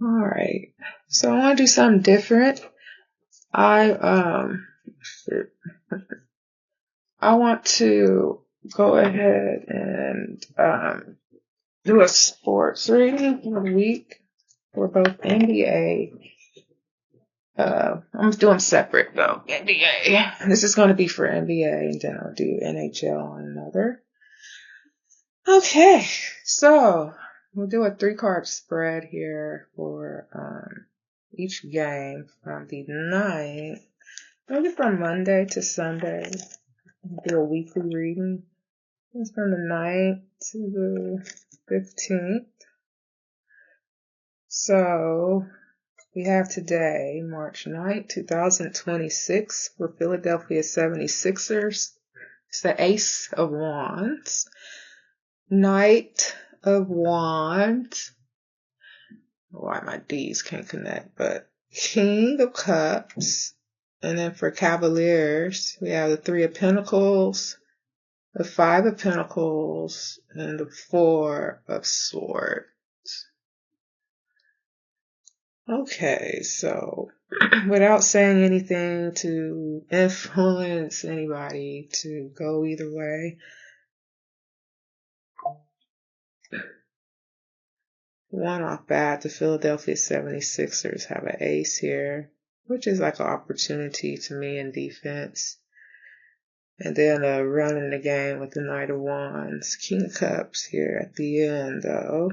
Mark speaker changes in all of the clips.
Speaker 1: All right. So I want to do something different. I I want to go ahead and do a sports reading for the week for both NBA. I'm gonna do them separate though. NBA. This is going to be for NBA, and then I'll do NHL on another. Okay, so we'll do a 3-card spread here for each game from the 9th, maybe from Monday to Sunday. Do a weekly reading. It's from the 9th to the 15th. So we have today, March 9th, 2026, for Philadelphia 76ers. It's the Ace of Wands, Knight of Wands. Why my D's can't connect, but King of Cups. And then for Cavaliers, we have the 3 of Pentacles, the 5 of Pentacles, and the 4 of Swords. Okay, so without saying anything to influence anybody to go either way, one off bat, the Philadelphia 76ers have an ace here, which is like an opportunity to me in defense. And then running the game with the Knight of Wands, King of Cups here at the end, though.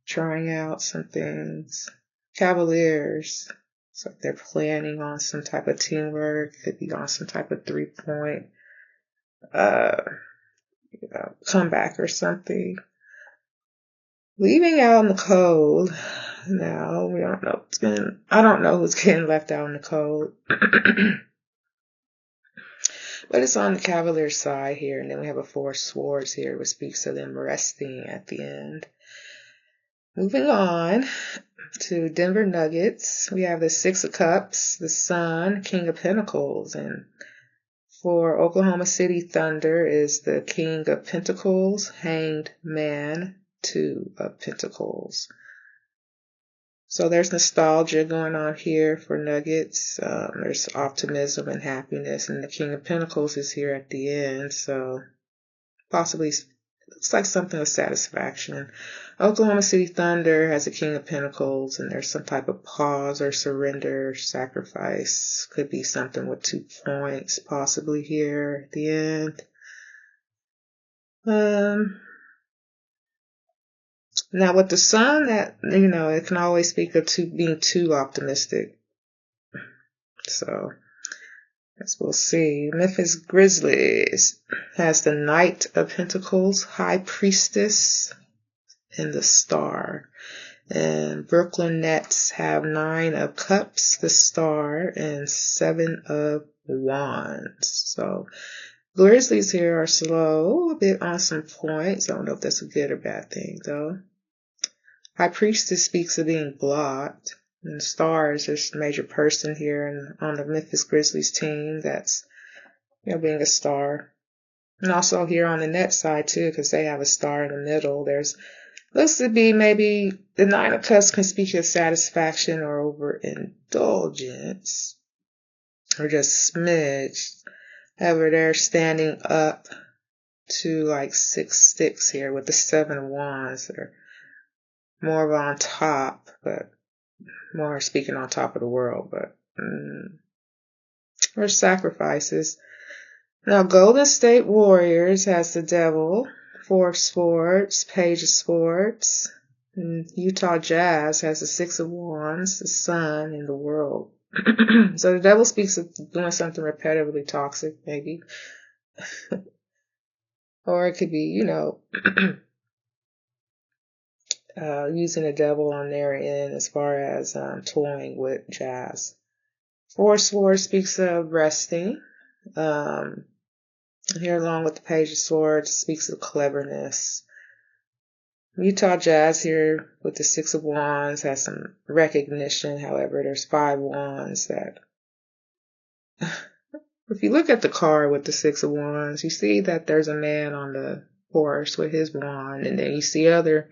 Speaker 1: Trying out some things. Cavaliers, so they're planning on some type of teamwork, could be on some type of 3-point comeback or something. Leaving out in the cold. Now, we don't know. I don't know who's getting left out in the cold. But it's on the Cavaliers side here, and then we have a 4 of Swords here, which speaks of them resting at the end. Moving on to Denver Nuggets, we have the 6 of Cups, the Sun, King of Pentacles, and for Oklahoma City Thunder is the King of Pentacles, Hanged Man, 2 of Pentacles. So there's nostalgia going on here for Nuggets. There's optimism and happiness, and the King of Pentacles is here at the end, so possibly looks like something of satisfaction. Oklahoma City Thunder has a King of Pentacles, and there's some type of pause or surrender, sacrifice. Could be something with 2 points, possibly here at the end. Now with the Sun, that it can always speak of being too optimistic. So, as we'll see, Memphis Grizzlies has the Knight of Pentacles, High Priestess, and the Star. And Brooklyn Nets have 9 of Cups, the Star, and 7 of Wands. So Grizzlies here are slow, a bit on some points. I don't know if that's a good or bad thing, though. High Priestess speaks of being blocked. And Star is just a major person here and on the Memphis Grizzlies team that's, being a star. And also here on the net side, too, because they have a star in the middle. There's looks to be maybe the 9 of Cups can speak of satisfaction or overindulgence or just smidge. However, they're standing up to like 6 sticks here with the 7 of Wands. They're more of on top, but more speaking on top of the world, but or sacrifices. Now, Golden State Warriors has the Devil, 4 of Swords, Page of Swords. And Utah Jazz has the 6 of Wands, the Sun, and the World. So the Devil speaks of doing something repetitively toxic, maybe. Or it could be, using the devil on their end as far as toying with Jazz. 4 of Swords speaks of resting. Here, along with the Page of Swords, speaks of cleverness. Utah Jazz here with the 6 of Wands has some recognition. However, there's 5 wands that... If you look at the card with the 6 of Wands, you see that there's a man on the horse with his wand, and then you see other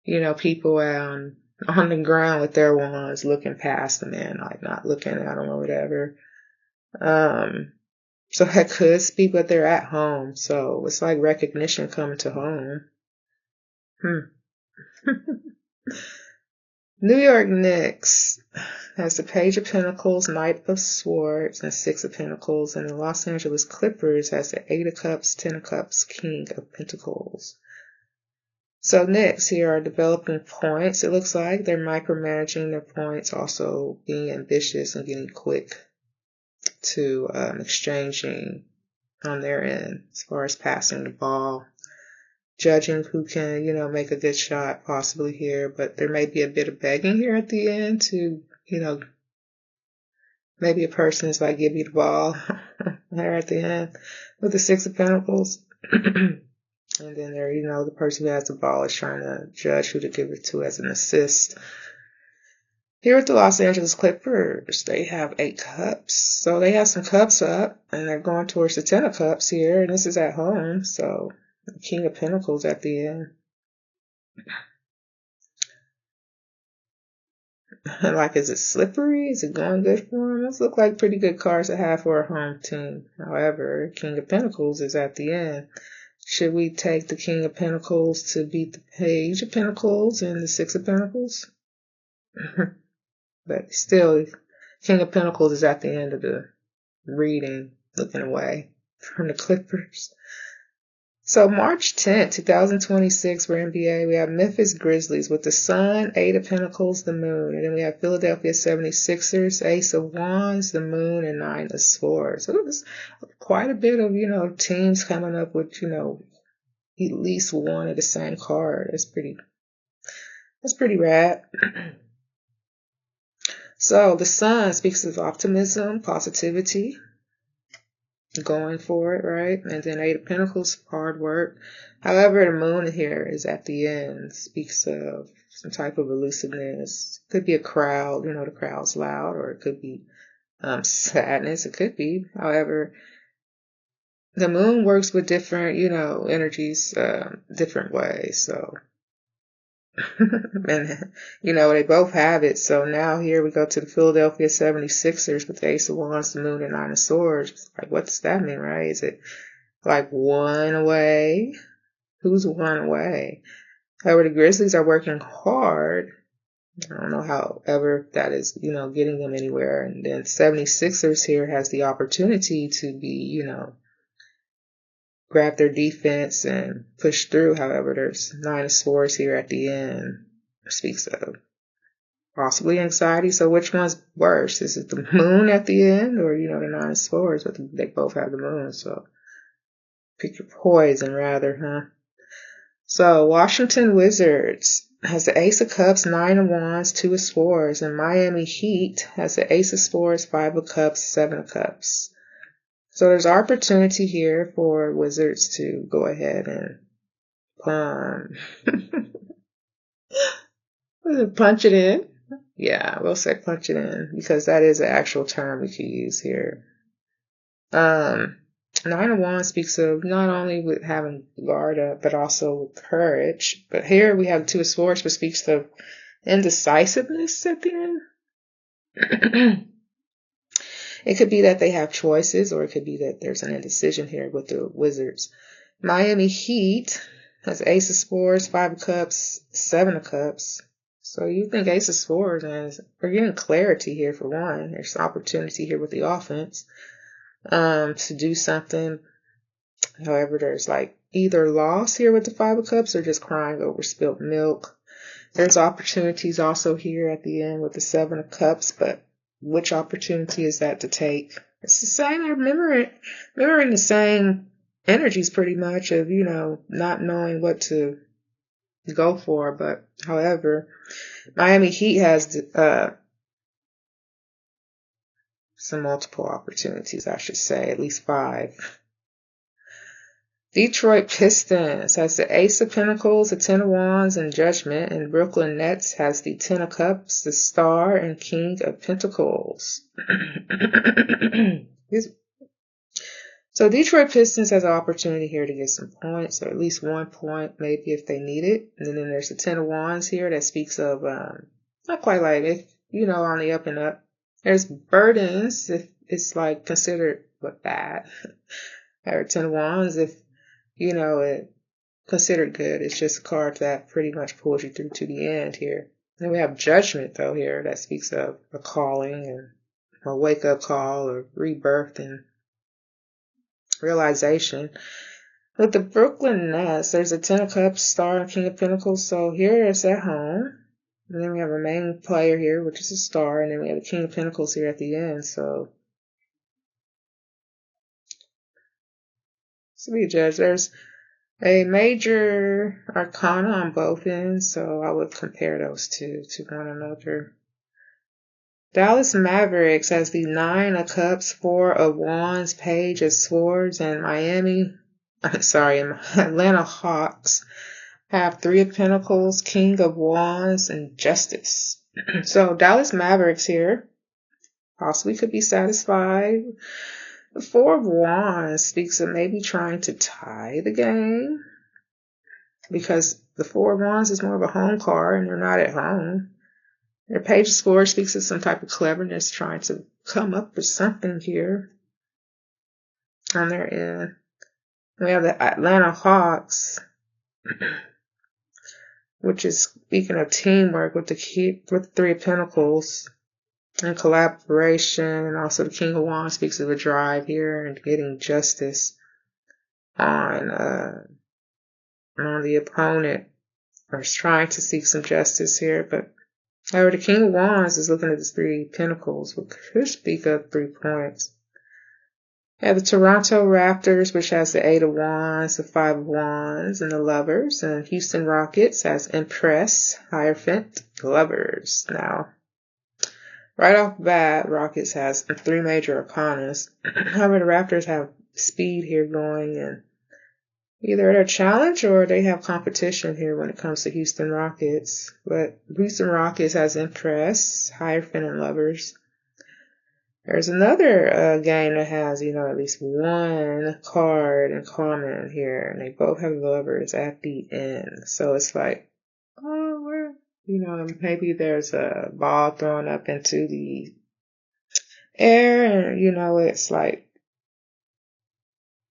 Speaker 1: people on the ground with their wands looking past the man, like not looking at them or whatever. So that could speak, but they're at home. So it's like recognition coming to home. New York Knicks has the Page of Pentacles, Knight of Swords, and Six of Pentacles. And the Los Angeles Clippers has the Eight of Cups, Ten of Cups, King of Pentacles. So Knicks here are developing points. It looks like they're micromanaging their points, also being ambitious and getting quick to exchanging on their end as far as passing the ball. Judging who can, make a good shot possibly here, but there may be a bit of begging here at the end to, maybe a person is like, give me the ball there at the end with the Six of Pentacles. And then there, the person who has the ball is trying to judge who to give it to as an assist. Here with the Los Angeles Clippers, they have 8 cups. So they have some cups up, and they're going towards the 10 of cups here, and this is at home, so the King of Pentacles at the end. Like, is it slippery? Is it going good for them? Those look like pretty good cards to have for a home team. However, King of Pentacles is at the end. Should we take the King of Pentacles to beat the Page of Pentacles and the Six of Pentacles? But still, King of Pentacles is at the end of the reading, looking away from the Clippers. So March 10th, 2026, for NBA, we have Memphis Grizzlies with the Sun, Eight of Pentacles, the Moon. And then we have Philadelphia 76ers, Ace of Wands, the Moon, and Nine of Swords. So there's quite a bit of, teams coming up with, at least one of the same card. That's pretty rad. So the Sun speaks of optimism, positivity, going for it, right? And then Eight of Pentacles, hard work. However, the Moon here is at the end, speaks of some type of elusiveness. Could be a crowd, the crowd's loud, or it could be sadness. It could be. However, the Moon works with different, energies, different ways. So, and, they both have it. So now here we go to the Philadelphia 76ers with the Ace of Wands, the Moon, and Nine of Swords. Like, what does that mean, right? Is it like one away? Who's one away? However, the Grizzlies are working hard. I don't know however that is, getting them anywhere. And then 76ers here has the opportunity to be, grab their defense and push through. However, there's Nine of Swords here at the end. It speaks of possibly anxiety. So which one's worse? Is it the Moon at the end or, the Nine of Swords? But they both have the Moon, so pick your poison rather, huh? So Washington Wizards has the Ace of Cups, Nine of Wands, Two of Swords. And Miami Heat has the Ace of Swords, Five of Cups, Seven of Cups. So there's opportunity here for Wizards to go ahead and punch it in. Yeah, we'll say punch it in because that is an actual term we could use here. Nine of Wands speaks of not only with having guard up, but also with courage. But here we have Two of Swords, which speaks of indecisiveness at the end. It could be that they have choices, or it could be that there's an indecision here with the Wizards. Miami Heat has Ace of Swords, Five of Cups, Seven of Cups. So you think Ace of Swords, and we're getting clarity here for one. There's opportunity here with the offense to do something. However, there's like either loss here with the Five of Cups or just crying over spilt milk. There's opportunities also here at the end with the Seven of Cups, but which opportunity is that to take? It's the same, mirroring the same energies pretty much of, not knowing what to go for. But however, Miami Heat has some multiple opportunities, I should say, at least 5. Detroit Pistons has the Ace of Pentacles, the Ten of Wands, and Judgment. And Brooklyn Nets has the Ten of Cups, the Star, and King of Pentacles. So Detroit Pistons has an opportunity here to get some points, or at least 1 point, maybe if they need it. And then there's the 10 of Wands here that speaks of, not quite like, if, on the up and up. There's burdens, if it's like considered, but bad. Or 10 of Wands, if, it considered good. It's just a card that pretty much pulls you through to the end here. Then we have Judgment, though, here, that speaks of a calling and a wake-up call or rebirth and realization. With the Brooklyn Nets, there's a 10 of Cups, Star, and King of Pentacles. So here it's at home. And then we have a main player here, which is a star. And then we have the King of Pentacles here at the end. So, to be judged, there's a major arcana on both ends. So I would compare those two to one another. Dallas Mavericks has the 9 of Cups, 4 of Wands, Page of Swords, and Atlanta Hawks have 3 of Pentacles, King of Wands, and Justice. So Dallas Mavericks here possibly could be satisfied. The 4 of Wands speaks of maybe trying to tie the game, because the 4 of Wands is more of a home card and they're not at home. Their Page of Swords speaks of some type of cleverness, trying to come up with something here on their end. We have the Atlanta Hawks, which is speaking of teamwork with the 3 of Pentacles and collaboration, and also the King of Wands speaks of a drive here and getting justice on the opponent, or is trying to seek some justice here. But however, the King of Wands is looking at the 3 Pentacles, which could speak of 3 points. We have the Toronto Raptors, which has the 8 of Wands, the 5 of Wands, and the Lovers. And Houston Rockets has Empress, Hierophant, Lovers. Now, right off the bat, Rockets has 3 major arcanas. However, the Raptors have speed here going, and either they're challenged or they have competition here when it comes to Houston Rockets. But Houston Rockets has Empress, Hierophant, and Lovers. There's another game that has, at least 1 card in common here, and they both have Lovers at the end. So it's like, maybe there's a ball thrown up into the air, and, it's like,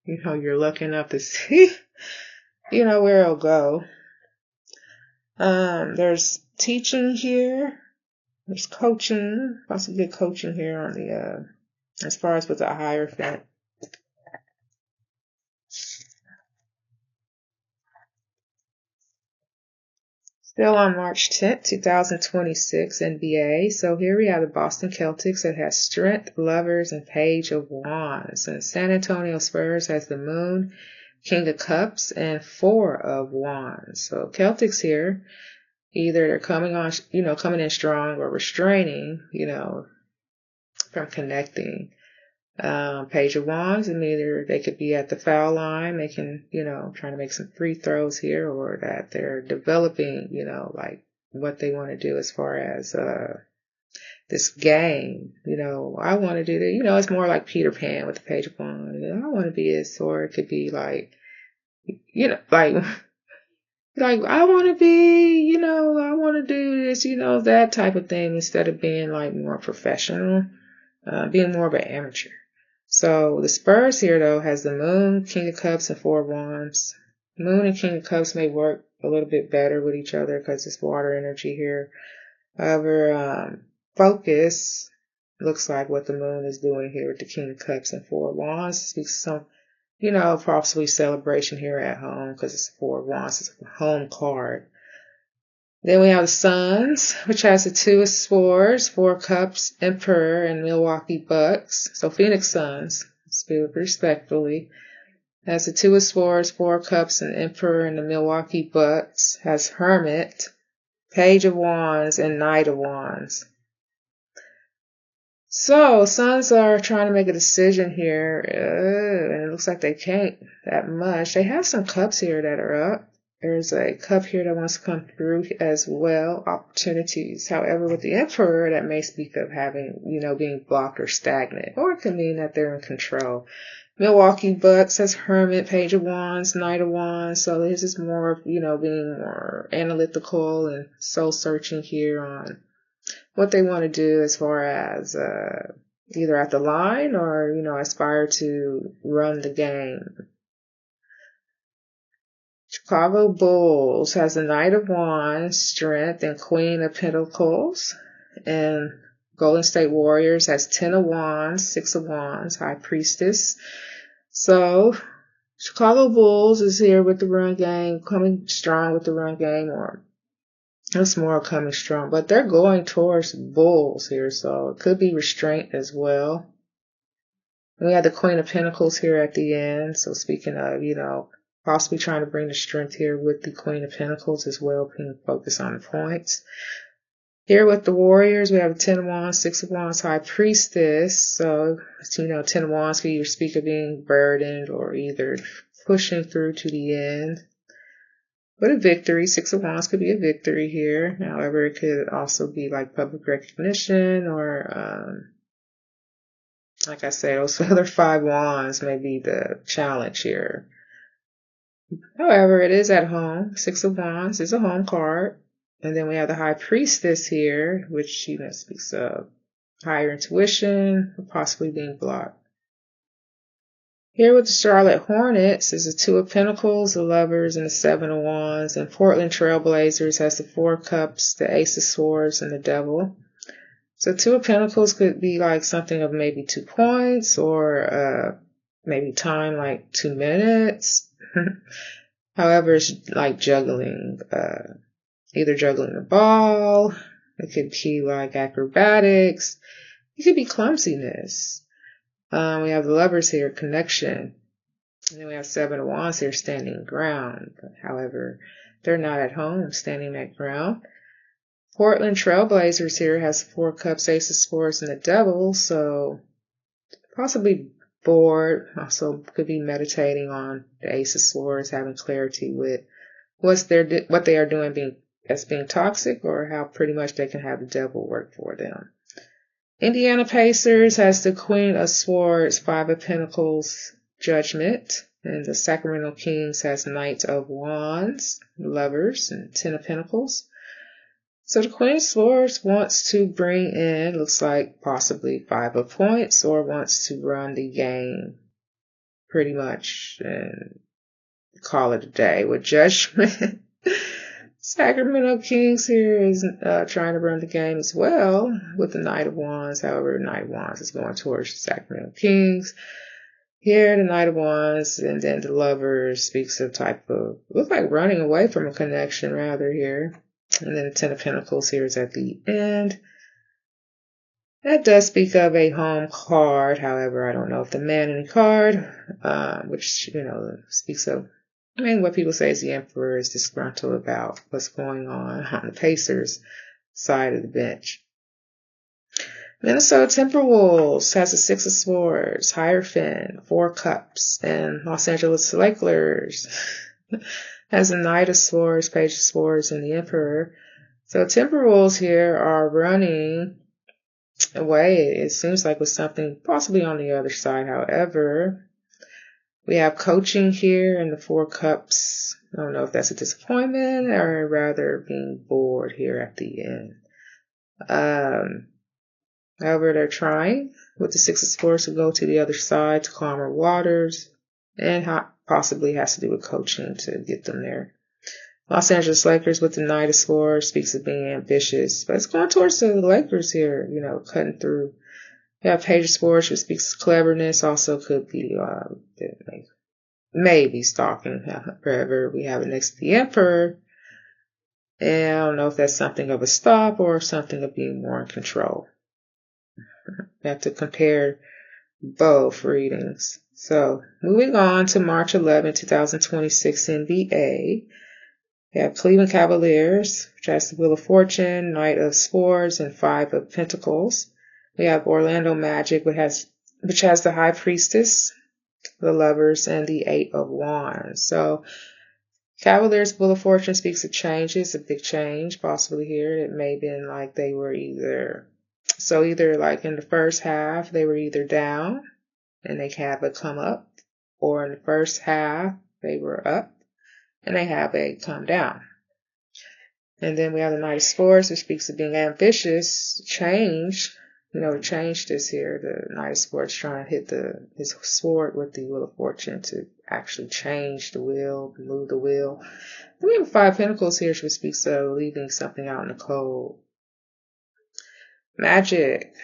Speaker 1: you're looking up to see, where it'll go. There's teaching here. There's coaching, possibly good coaching here on the, as far as with the Hierophant. Still on March 10th, 2026, NBA. So here we have the Boston Celtics that has Strength, Lovers, and Page of Wands. And San Antonio Spurs has the Moon, King of Cups, and 4 of Wands. So Celtics here, either they're coming in strong or restraining, from connecting. Page of Wands, and either they could be at the foul line, they can, trying to make some free throws here, or that they're developing, like what they want to do as far as, this game. I want to do that. It's more like Peter Pan with the Page of Wands. I want to be this, or it could be like, like, I want to be, I want to do this, that type of thing, instead of being like more professional, being more of an amateur. So the Spurs here, though, has the Moon, King of Cups, and 4 of Wands. Moon and King of Cups may work a little bit better with each other because it's water energy here. However, focus looks like what the Moon is doing here with the King of Cups and 4 of Wands. Speaks some, possibly celebration here at home, because it's 4 of Wands. It's a home card. Then we have the Suns, which has the 2 of Swords, 4 of Cups, Emperor, and Milwaukee Bucks. So Phoenix Suns, speak respectfully, has the 2 of Swords, 4 of Cups, and Emperor, and the Milwaukee Bucks has Hermit, Page of Wands, and Knight of Wands. So Suns are trying to make a decision here, and it looks like they can't that much. They have some cups here that are up. There's a cup here that wants to come through as well, opportunities. However, with the Emperor, that may speak of having, being blocked or stagnant, or it could mean that they're in control. Milwaukee Bucks has Hermit, Page of Wands, Knight of Wands. So this is more of, being more analytical and soul searching here on what they want to do as far as either at the line or, aspire to run the game. Chicago Bulls has the Knight of Wands, Strength, and Queen of Pentacles. And Golden State Warriors has 10 of Wands, 6 of Wands, High Priestess. So Chicago Bulls is here with the run game, coming strong with the run game, or it's more coming strong, but they're going towards Bulls here, so it could be restraint as well. We have the Queen of Pentacles here at the end, so speaking of, possibly trying to bring the strength here with the Queen of Pentacles as well, being focused on the points. Here with the Warriors, we have 10 of Wands, 6 of Wands, High Priestess. So, 10 of Wands could either speak of being burdened or either pushing through to the end. But a victory, 6 of Wands could be a victory here. However, it could also be like public recognition or, like I said, those other 5 Wands may be the challenge here. However, it is at home. 6 of Wands is a home card. And then we have the High Priestess here, which speaks of higher intuition, possibly being blocked. Here with the Charlotte Hornets is the 2 of Pentacles, the Lovers, and the 7 of Wands. And Portland Trailblazers has the 4 of Cups, the Ace of Swords, and the Devil. So 2 of Pentacles could be like something of maybe 2 points or maybe time like 2 minutes. However, it's like juggling, either juggling the ball, it could be like acrobatics, it could be clumsiness. We have the Lovers here, connection. And then we have 7 of Wands here, standing ground. However, they're not at home standing that ground. Portland Trailblazers here has 4 Cups, Ace of Swords, and the Devil. So possibly bored. Also could be meditating on the Ace of Swords, having clarity with what they are doing being toxic, or how pretty much they can have the devil work for them. Indiana Pacers has the Queen of Swords, 5 of Pentacles, Judgment. And the Sacramento Kings has Knight of Wands, Lovers, and 10 of Pentacles. So the Queen of Swords wants to bring in, looks like possibly 5 of points, or wants to run the game pretty much and call it a day with Judgment. Sacramento Kings here is trying to run the game as well with the Knight of Wands. However, the Knight of Wands is going towards the Sacramento Kings. Here, the Knight of Wands, and then the Lovers speaks of type of, looks like running away from a connection rather here. And then the 10 of Pentacles here is at the end. That does speak of a home card. However, I don't know if the man in the card, which, speaks of, what people say is the Emperor is disgruntled about what's going on the Pacers side of the bench. Minnesota Timberwolves has a 6 of Swords, Hierophant, 4 Cups, and Los Angeles Lakers has a Knight of Swords, Page of Swords, and the Emperor. So Timberwolves here are running away, it seems like, with something possibly on the other side. However, we have coaching here in the 4 Cups. I don't know if that's a disappointment or rather being bored here at the end. However, they're trying with the 6 of Swords to go to the other side to calmer waters, and possibly has to do with coaching to get them there. Los Angeles Lakers with the Knight of Swords speaks of being ambitious, but it's going towards the Lakers here, cutting through. We have Page of Swords, which speaks of cleverness, also could be maybe stalking. However, we have it next to the Emperor, and I don't know if that's something of a stop or something of being more in control. We have to compare both readings. So, moving on to March 11, 2026 NBA. We have Cleveland Cavaliers, which has the Wheel of Fortune, Knight of Swords, and 5 of Pentacles. We have Orlando Magic, which has the High Priestess, the Lovers, and the 8 of Wands. So, Cavaliers' Wheel of Fortune speaks of changes, a big change possibly here. It may have been like they were either like in the first half, they were either down and they have a come up, or in the first half, they were up, and they have a come down. And then we have the Knight of Swords, which speaks of being ambitious, change. To change this here. The Knight of Swords trying to hit his sword with the Wheel of Fortune to actually change the wheel, move the wheel. Then we have 5 Pentacles here, which speaks of leaving something out in the cold. Magic.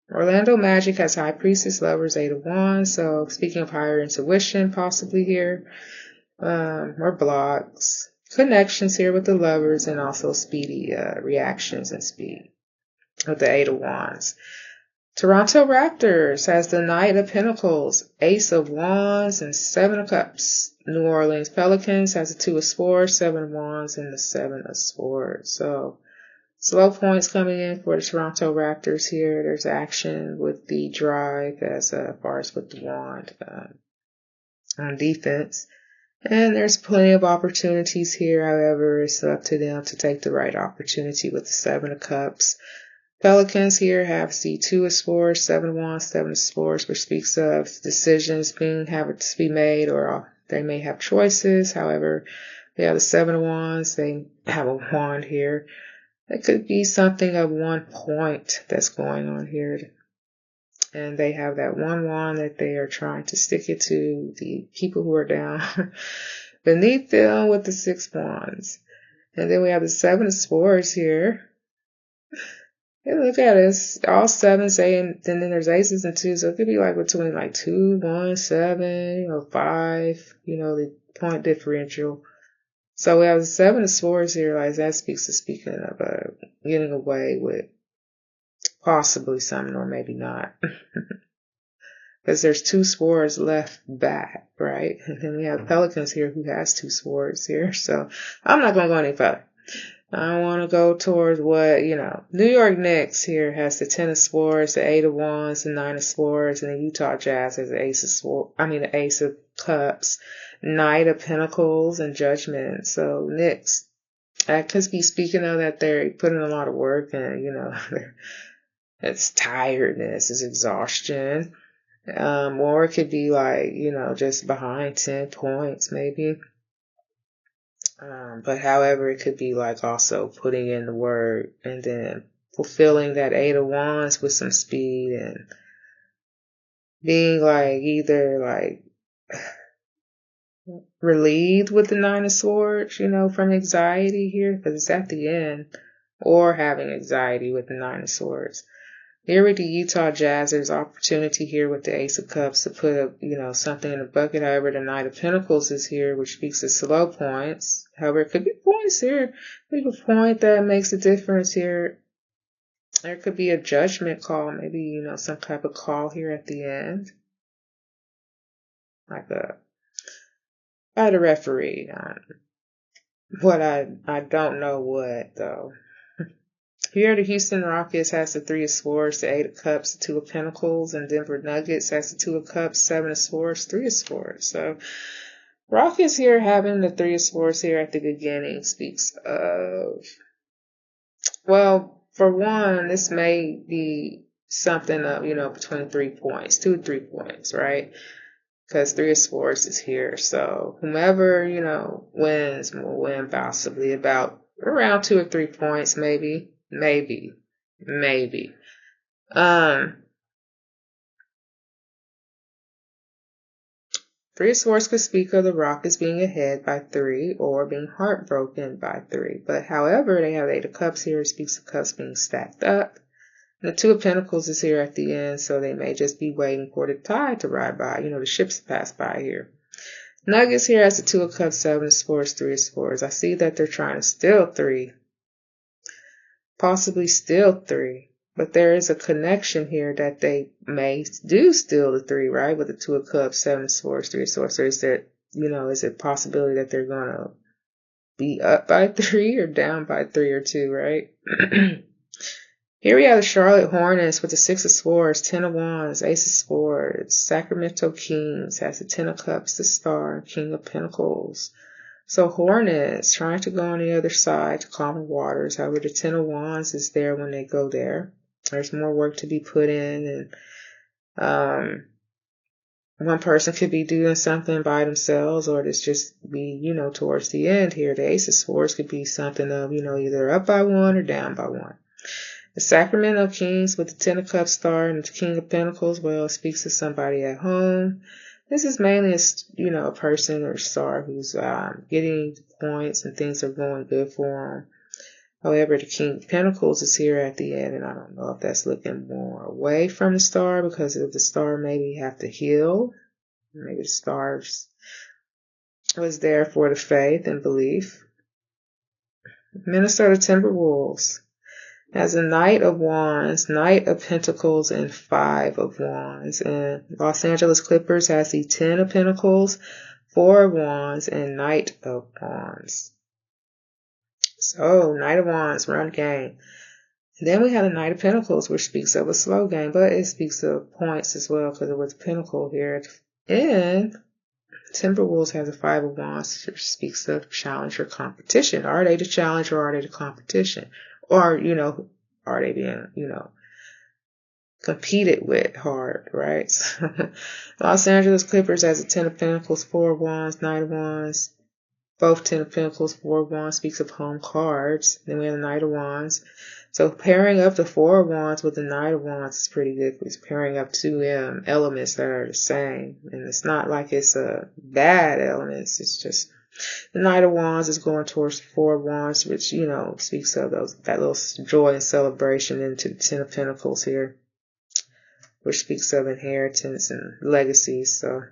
Speaker 1: Orlando Magic has High Priestess, Lovers, 8 of Wands. So speaking of higher intuition, possibly here, or blocks. Connections here with the Lovers, and also speedy reactions and speed with the 8 of Wands. Toronto Raptors has the Knight of Pentacles, Ace of Wands, and 7 of Cups. New Orleans Pelicans has the 2 of Swords, 7 of Wands, and the 7 of Swords. So slow points coming in for the Toronto Raptors here. There's action with the drive as far as with the wand on defense. And there's plenty of opportunities here. However, it's up to them to take the right opportunity with the 7 of Cups. Pelicans here have the 2 of Swords, 7 of Wands, 7 of Swords, which speaks of decisions having to be made, or they may have choices. However, they have the 7 of Wands. They have a wand here. It could be something of one point that's going on here. And they have that one wand that they are trying to stick it to the people who are down beneath them with the 6 wands. And then we have the 7 of Swords here. And look at this, all 7s, and then there's aces and 2s. So it could be like between like 2, 1, 7, 5, the point differential. So we have the 7 of Swords here, like that speaking of getting away with possibly something, or maybe not. Because there's 2 swords left back, right? And then we have Pelicans here who has 2 swords here. So I'm not going to go any further. I want to go towards what, New York Knicks here has the 10 of Swords, the 8 of Wands, the 9 of Swords, and the Utah Jazz has the the Ace of Cups, Knight of Pentacles, and Judgment. So Knicks, I could be speaking of that they're putting a lot of work, and, it's tiredness, it's exhaustion. Or it could be like, just behind 10 points maybe. But however, it could be like also putting in the work and then fulfilling that 8 of Wands with some speed, and being like either like relieved with the 9 of Swords, from anxiety here, because it's at the end, or having anxiety with the 9 of Swords. Here with the Utah Jazz, there's opportunity here with the Ace of Cups to put something in the bucket. However, the Knight of Pentacles is here, which speaks of slow points. However, it could be points here. Maybe a point that makes a difference here. There could be a judgment call, maybe, some type of call here at the end. Like by the referee. I don't know what, though. Here, the Houston Rockets has the 3 of Swords, the 8 of Cups, the 2 of Pentacles, and Denver Nuggets has the 2 of Cups, 7 of Swords, 3 of Swords. So, Rockets here having the 3 of Swords here at the beginning speaks of, well, for one, this may be something of, between 3 points, 2 to 3 points, right? Because 3 of Swords is here. So, whomever, wins will win possibly about around 2 or 3 points, maybe. 3 of Swords could speak of the Rockets being ahead by 3 or being heartbroken by 3. But however, they have 8 of Cups here. It speaks of Cups being stacked up. And the 2 of Pentacles is here at the end, so they may just be waiting for the tide to ride by. The ships pass by here. Nuggets here has the 2 of Cups, 7 of Swords, 3 of Swords. I see that they're trying to steal 3. Possibly steal 3. But there is a connection here that they may do steal the 3, right? With the 2 of Cups, 7 of Swords, 3 of Swords. So is there, is it a possibility that they're going to be up by 3 or down by 3 or 2, right? Here we have the Charlotte Hornets with the 6 of Swords, 10 of Wands, Ace of Swords. Sacramento Kings has the 10 of Cups, the Star, and King of Pentacles. So Hornets trying to go on the other side to calm the waters. However, the 10 of Wands is there when they go there. There's more work to be put in, and one person could be doing something by themselves, or this just be, towards the end here. The Ace of Swords could be something of, either up by one or down by one. The Sacramento Kings with the Ten of Cups star and the King of Pentacles, well, it speaks to somebody at home. This is mainly a person or star who's getting points and things are going good for them. However, the King of Pentacles is here at the end, and I don't know if that's looking more away from the star, because if the star maybe have to heal. Maybe the star was there for the faith and belief. Minnesota Timberwolves has a Knight of Wands, Knight of Pentacles, and Five of Wands. And Los Angeles Clippers has the Ten of Pentacles, Four of Wands, and Knight of Wands. So, Knight of Wands, run game. And then we have the Knight of Pentacles, which speaks of a slow game, but it speaks of points as well, because it was Pentacle here. And Timberwolves has a Five of Wands, which speaks of challenge or competition. Are they the challenge or are they the competition? Or, are they being, competed with hard, right? Los Angeles Clippers has a Ten of Pentacles, Four of Wands, Knight of Wands. Both Ten of Pentacles, Four of Wands speaks of home cards. Then we have the Knight of Wands. So pairing up the Four of Wands with the Knight of Wands is pretty good. It's pairing up two elements that are the same. And it's not like it's a bad elements. It's just the Knight of Wands is going towards the Four of Wands, which, speaks of that little joy and celebration into the Ten of Pentacles here, which speaks of inheritance and legacies. So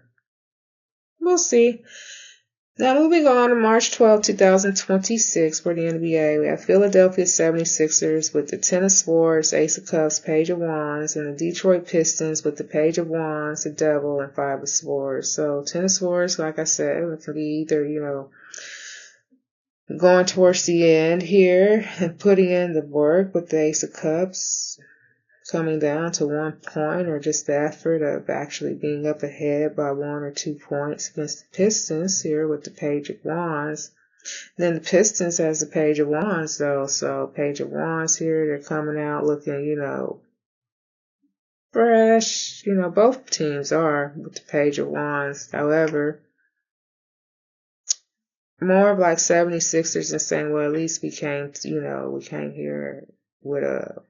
Speaker 1: we'll see. Now, moving on to March 12, 2026 for the NBA, we have Philadelphia 76ers with the Ten of Swords, Ace of Cups, Page of Wands, and the Detroit Pistons with the Page of Wands, the Devil, and Five of Swords. So, Ten of Swords, like I said, it can be either, going towards the end here and putting in the work with the Ace of Cups, coming down to 1 point, or just the effort of actually being up ahead by 1 or 2 points against the Pistons here with the Page of Wands. Then the Pistons has the Page of Wands though, so Page of Wands here, they're coming out looking, fresh. Both teams are with the Page of Wands. However, more of like 76ers and saying, well, at least we came here with a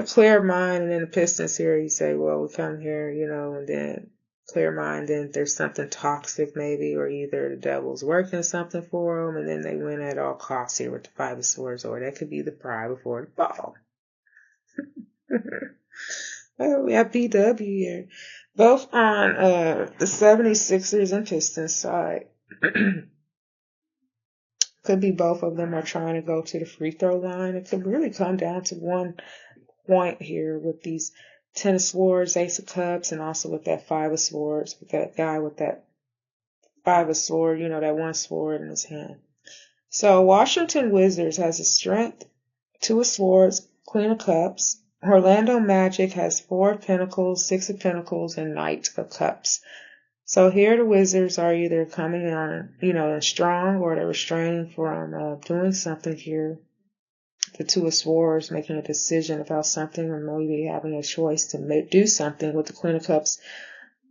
Speaker 1: clear mind. And then the Pistons here, you say, well, we come here, and then clear mind, then there's something toxic maybe, or either the devil's working something for them, and then they win at all costs here with the Five of Swords, or that could be the pride before the fall. Oh, we have BW here. Both on the 76ers and Pistons side. Could be both of them are trying to go to the free throw line. It could really come down to 1 point here with these Ten of Swords, Ace of Cups, and also with that Five of Swords, with that guy with that Five of Swords, that one sword in his hand. So Washington Wizards has a Strength, Two of Swords, Queen of Cups. Orlando Magic has Four of Pentacles, Six of Pentacles, and Knight of Cups. So here the Wizards are either coming on, strong, or they're restraining from doing something here. The Two of Swords, making a decision about something, or maybe having a choice to do something. With the Queen of Cups,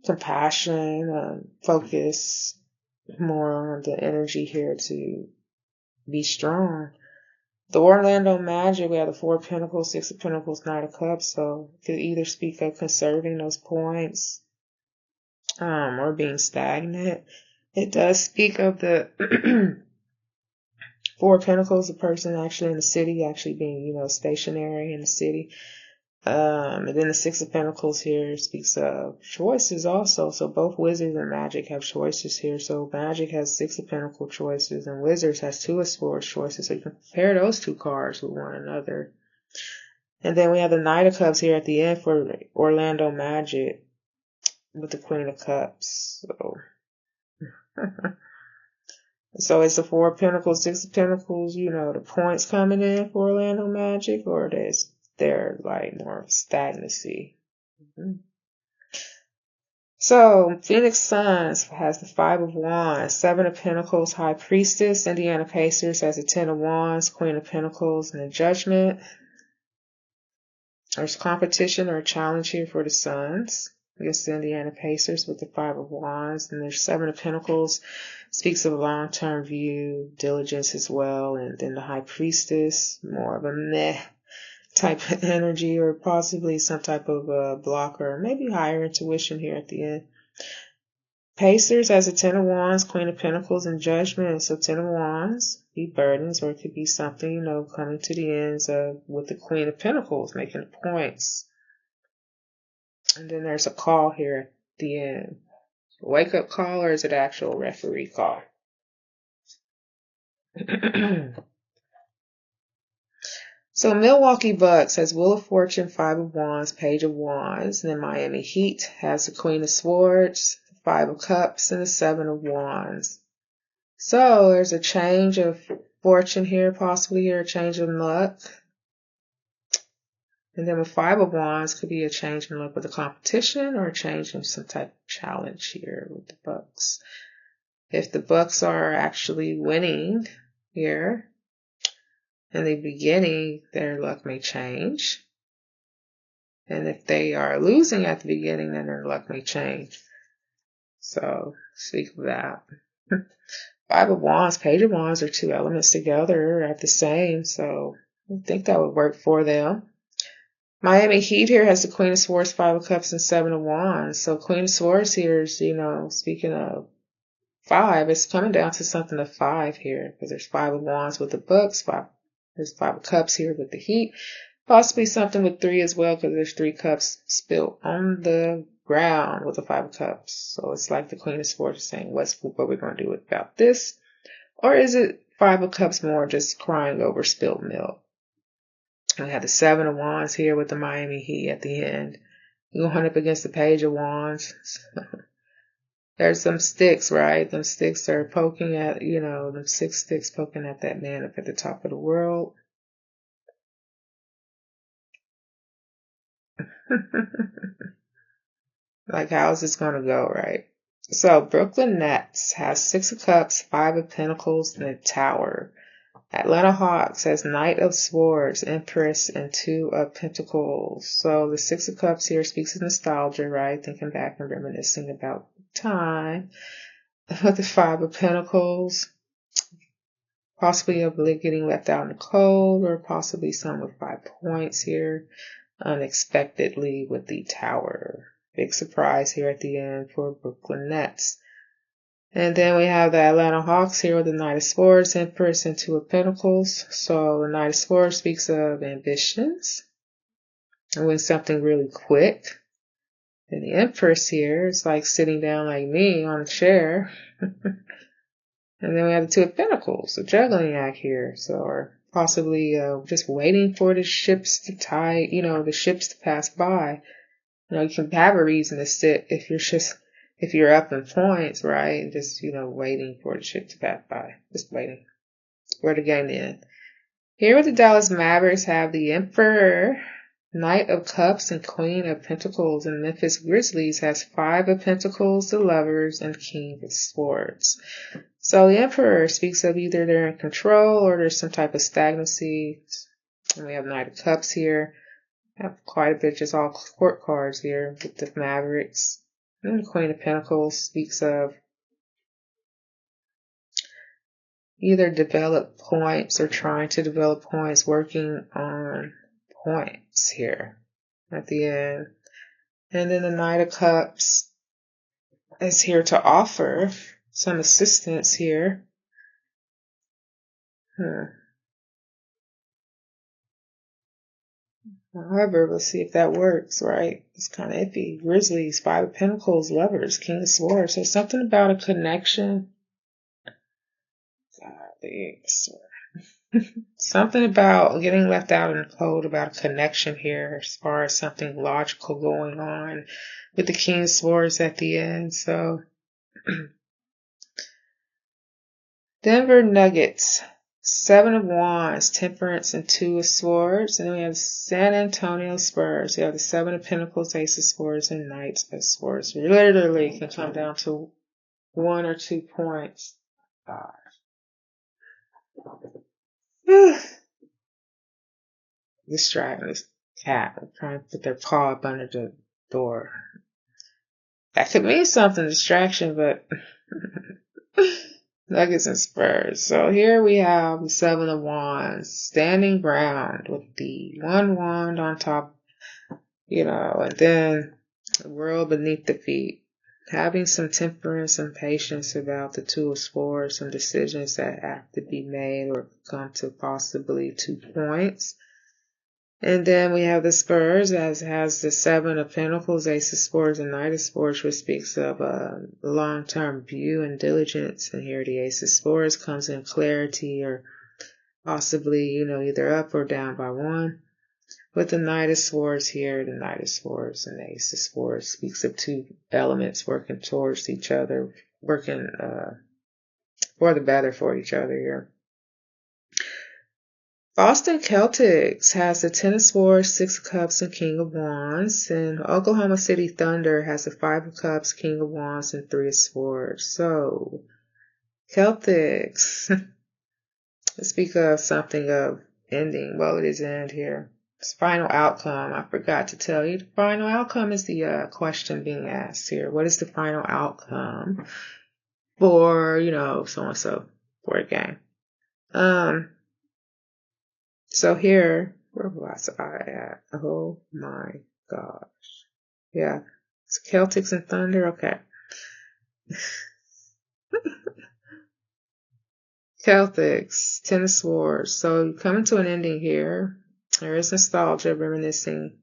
Speaker 1: compassion, focus more on the energy here to be strong. The Orlando Magic, we have the Four of Pentacles, Six of Pentacles, Knight of Cups, so it could either speak of conserving those points, or being stagnant. It does speak of the Four of Pentacles, the person actually in the city, actually being, stationary in the city. And then the Six of Pentacles here speaks of choices also. So both Wizards and Magic have choices here. So Magic has Six of Pentacles choices, and Wizards has Two of Swords choices. So you can compare those two cards with one another. And then we have the Knight of Cups here at the end for Orlando Magic with the Queen of Cups. So it's the Four of Pentacles, Six of Pentacles, the points coming in for Orlando Magic, or they're like more stagnancy. So Phoenix Suns has the Five of Wands, Seven of Pentacles, High Priestess. Indiana Pacers has the Ten of Wands, Queen of Pentacles, and the Judgment. There's competition or a challenge here for the Suns. against the Indiana Pacers with the Five of Wands. And there's Seven of Pentacles, speaks of a long-term view, diligence as well. And then the High Priestess, more of a meh type of energy, or possibly some type of blocker, maybe higher intuition here at the end. Pacers has a Ten of Wands, Queen of Pentacles, and Judgment. So Ten of Wands be burdens, or it could be something, coming to the ends of with the Queen of Pentacles, making points. And then there's a call here at the end. Wake up call, or is it actual referee call? So Milwaukee Bucks has Wheel of Fortune, Five of Wands, Page of Wands. And then Miami Heat has the Queen of Swords, Five of Cups, and the Seven of Wands. So there's a change of fortune here, possibly here, a change of luck. And then with Five of Wands could be a change in luck with the competition, or a change in some type of challenge here with the Bucks. If the Bucks are actually winning here in the beginning, their luck may change. And if they are losing at the beginning, then their luck may change. So speak of that. Five of Wands, Page of Wands are two elements together at the same, so I think that would work for them. Miami Heat here has the Queen of Swords, Five of Cups, and Seven of Wands. So Queen of Swords here is, speaking of five, it's coming down to something of five here, because there's Five of Wands with the Bucks, there's Five of Cups here with the Heat. Possibly something with three as well, because there's three cups spilled on the ground with the Five of Cups. So it's like the Queen of Swords is saying, what we're going to do about this? Or is it Five of Cups more just crying over spilled milk? We have the Seven of Wands here with the Miami Heat at the end. You're going up against the Page of Wands. There's some sticks, right? Them sticks are poking at, them 6 sticks poking at that man up at the top of the world. Like, how's this going to go, right? So, Brooklyn Nets has Six of Cups, Five of Pentacles, and a Tower. Atlanta Hawks has Knight of Swords, Empress, and Two of Pentacles. So, the Six of Cups here speaks of nostalgia, right? Thinking back and reminiscing about time. With the Five of Pentacles, possibly getting left out in the cold, or possibly some with 5 points here. Unexpectedly with the Tower. Big surprise here at the end for Brooklyn Nets. And then we have the Atlanta Hawks here with the Knight of Swords, Empress, and Two of Pentacles. So the Knight of Swords speaks of ambitions and when something really quick. And the Empress here is like sitting down like me on a chair. And then we have the Two of Pentacles, a juggling act here. So, or possibly just waiting for the ships to the ships to pass by. You can have a reason to sit if you're up in points, right? And just, waiting for the ship to pass by. Just waiting for the game to end. Here with the Dallas Mavericks have the Emperor, Knight of Cups, and Queen of Pentacles. And Memphis Grizzlies has Five of Pentacles, the Lovers, and King of Swords. So the Emperor speaks of either they're in control or there's some type of stagnancy. And we have Knight of Cups here. I have quite a bit, just all court cards here with the Mavericks. And the Queen of Pentacles speaks of either develop points or trying to develop points, working on points here at the end. And then the Knight of Cups is here to offer some assistance here. However, let's see if that works, right? It's kind of iffy. Grizzlies, Five of Pentacles, Lovers, King of Swords. There's something about a connection. Something about getting left out in the cold, about a connection here as far as something logical going on with the King of Swords at the end. So, Denver Nuggets, Seven of Wands, Temperance, and Two of Swords. And then we have San Antonio Spurs. We have the Seven of Pentacles, Ace of Swords, and Knight of Swords. Literally can come down to 1 or 2 points. Distracting this cat. Trying to put their paw up under the door. That could mean something, distraction, but Nuggets and Spurs. So here we have the Seven of Wands, standing ground with the one wand on top, and then the world beneath the feet. Having some temperance and patience about the Two of Swords, some decisions that have to be made or come to possibly 2 points. And then we have the Spurs, as has the Seven of Pentacles, Ace of Swords, and Knight of Swords, which speaks of a long-term view and diligence. And here the Ace of Swords comes in clarity or possibly, either up or down by 1. With the Knight of Swords here, the Knight of Swords and the Ace of Swords speaks of 2 elements working towards each other, working for the better for each other here. Boston Celtics has the Ten of Swords, Six of Cups, and King of Wands. And Oklahoma City Thunder has the Five of Cups, King of Wands, and Three of Swords. So, Celtics speak of something of ending. Well, it is end here. It's final outcome. I forgot to tell you. The final outcome is the question being asked here. What is the final outcome for, so and so for a game? So here, where was I at? Oh my gosh. Yeah. It's Celtics and Thunder. Okay. Celtics, Ten of Swords. So coming to an ending here. There is nostalgia, reminiscing.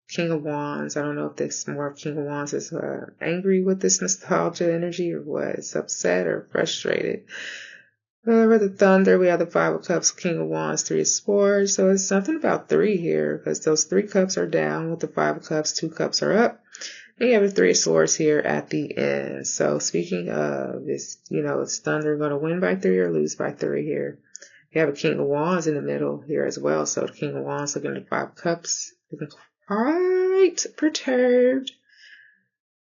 Speaker 1: King of Wands. I don't know if this more of King of Wands is angry with this nostalgia energy or what. It's upset or frustrated. With the Thunder, we have the Five of Cups, King of Wands, Three of Swords. So it's something about 3 here because those 3 cups are down. With the Five of Cups, 2 cups are up. And you have the Three of Swords here at the end. So speaking of this, is Thunder going to win by 3 or lose by 3 here? You have a King of Wands in the middle here as well. So the King of Wands looking at the 5 of Cups, looking quite perturbed.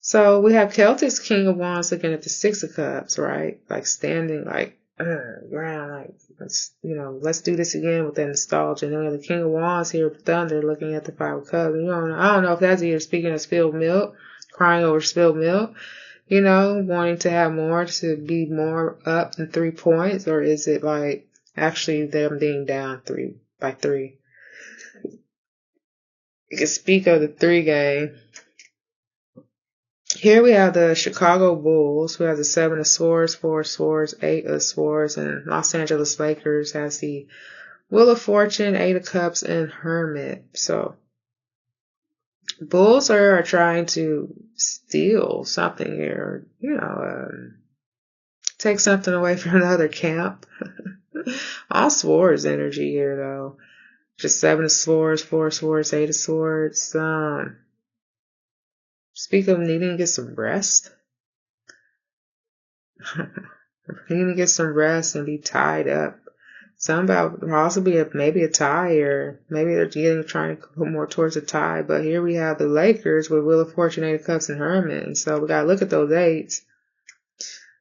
Speaker 1: So we have Celtics King of Wands looking at the 6 of Cups, right? Like standing like ground, like let's do this again with that nostalgia. And then we have the King of Wands here with Thunder looking at the 5 of Cups. I don't know if that's either speaking of spilled milk, crying over spilled milk, wanting to have more, to be more up than 3 points, or is it like actually them being down 3 by 3? You can speak of the 3 game. Here we have the Chicago Bulls, who has the 7 of Swords, 4 of Swords, 8 of Swords, and Los Angeles Lakers has the Wheel of Fortune, 8 of Cups, and Hermit. So, Bulls are trying to steal something here, take something away from the other camp. All Swords energy here, though. Just 7 of Swords, 4 of Swords, 8 of Swords. Speak of needing to get some rest. Needing to get some rest and be tied up. Something about possibly maybe a tie, or maybe they're trying to put more towards a tie. But here we have the Lakers with Wheel of Fortune, 8 of Cups, and Hermit. And so we got to look at those 8s.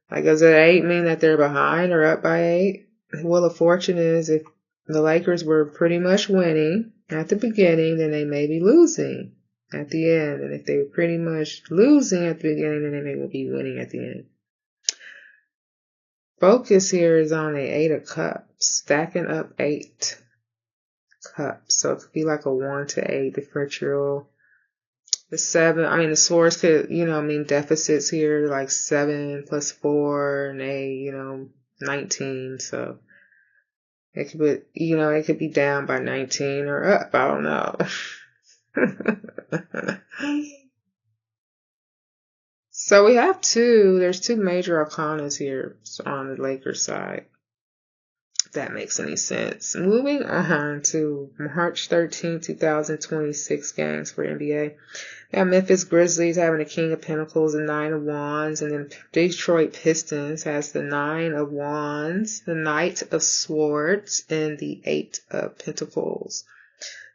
Speaker 1: Like, does that 8 mean that they're behind or up by 8? Wheel of Fortune is if the Lakers were pretty much winning at the beginning, then they may be losing at the end. And if they were pretty much losing at the beginning, then they may be winning at the end. Focus here is on the 8 of Cups, stacking up 8 cups. So it could be like a 1 to 8 differential. The 7, the Swords could, mean deficits here, like 7 plus 4 and 8, 19. So it could be, it could be down by 19 or up. I don't know. So we have there's 2 major arcanas here on the Lakers side. If that makes any sense. Moving on to March 13, 2026 games for NBA. We have Memphis Grizzlies having the King of Pentacles and 9 of Wands. And then Detroit Pistons has the 9 of Wands, the Knight of Swords, and the 8 of Pentacles.